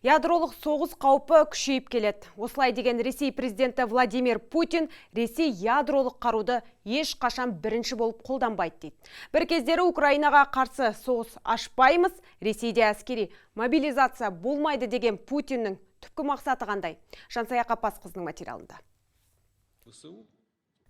Ядролық соғыс қаупі күшейіп келеді. Осылай деген Ресей президенті Владимир Путин Ресей ядролық қаруды ешқашан бірінші болып қолданбайды дейді. Бір кездері Украинаға қарсы соғыс ашпаймыз, Ресейде әскери мобилизация болмайды деген Путиннің түпкі мақсаты қандай? Жансая Қапасқызының материалында.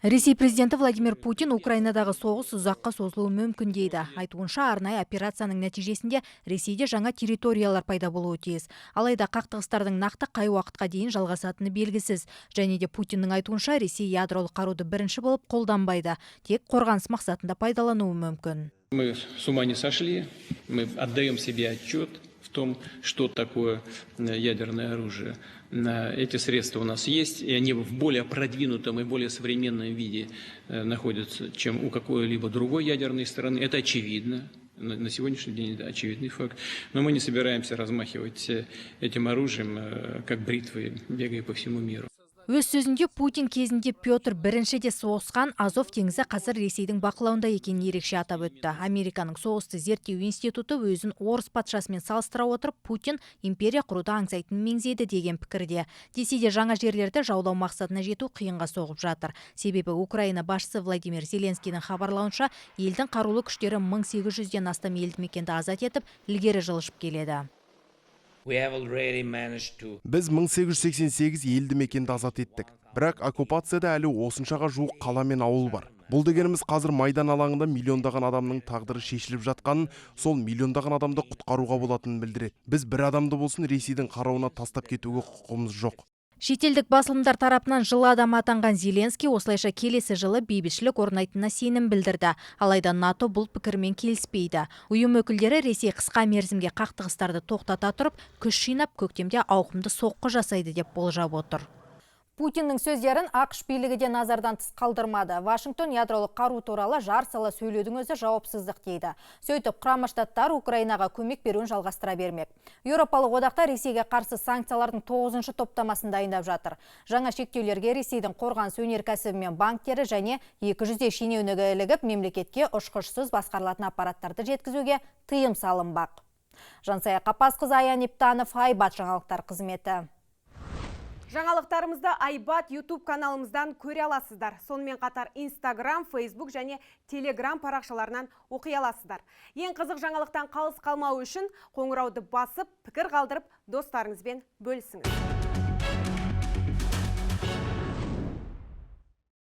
Ресей президенті Владимир Путин Украинадағы соғыс ұзаққа созылуы мүмкін дейді. Айтуынша, арнайы операцияның нәтижесінде Ресейде жаңа территориялар пайда болуы тиіс. Алайда қақтығыстардың нақты қай уақытқа дейін жалғасатыны белгісіз. Және де Путиннің айтуынша, Ресей ядролық қаруды бірінші болып қолданбайды, тек қорғаныс мақсатында пайдалануы мүмкін. Мы с ума не сошли, мы отдаем себе отчет в том, что такое ядерное оружие. Эти средства у нас есть, и они в более продвинутом и более современном виде находятся, чем у какой-либо другой ядерной страны. Это очевидно. На сегодняшний день это очевидный факт. Но мы не собираемся размахивать этим оружием, как бритвой, бегая по всему миру. Өз сөзінде Путин кезінде Петр біріншіде соғысқан Азов теңізі қазір Ресейдің бақылауында екенін ерекше атап өтті. Американың соғысты зерттеу институты өзін орыс патшасымен салыстыра отырып, Путин империя құруды аңсайтынын меңзеді деген пікірде. Десе де жаңа жерлерді жаулау мақсатына жету қиынға соғып жатыр. Себебі Украина басшысы Владимир Зеленскийдің хабарлауынша, елдің қарулы күштері 1800-ден астам елді мекенді азат етіп, ілгері жылжып келеді. Біз 1888 елді мекенді азат еттік. Бірақ оккупацияда әлі осыншаға жуық қала мен ауыл бар. Бұл дегеніміз қазір Майдан алаңында миллиондаған адамның тағдыры шешіліп жатқанын, сол миллиондаған адамды құтқаруға болатынын білдіреді. Біз бір адамды болсын Ресейдің қарауына тастап кетуге құқығымыз жоқ. Шетелдік басылымдар тарапынан жылы адам атанған Зеленский осылайша келесі жылы бейбітшілік орнайтынына сенім білдірді. Алайда НАТО бұл пікірмен келіспейді. Ұйым өкілдері Ресей қысқа мерзімге қақтығыстарды тоқтата тұрып, күш жинап көктемде ауқымды соққы жасайды деп болжап отыр. Путиннің сөздерін ақш билігі де назардан тыс қалдырмады. Вашингтон ядролық қару туралы жар сала сөйлеудің өзі жауапсыздық дейді. Сөйтіп, Құрама Штаттар Украинаға көмек беруін жалғастыра бермек. Еуропалық одақта Ресейге қарсы санкциялардың 9-шы топтамасын дайындап жатыр. Жаңа шектеулерге Ресейдің қорғаныс өнеркәсібі мен банктері және 200 шенеунігі ілігіп, мемлекетке ұшқышсыз басқарылатын аппараттарды жеткізуге тыйым салынбақ. Жансая Қапасқызы, Аян Иптанов, Айбат жаңалықтар қызметі. Жаңалықтарымызды Айбат YouTube каналымыздан көре аласыздар. Сонымен қатар Instagram, Facebook және Telegram парақшаларынан оқи аласыздар. Ең қызық жаңалықтан қалыс қалмау үшін қоңырауды басып, пікір қалдырып, достарыңызбен бөлісіңіз.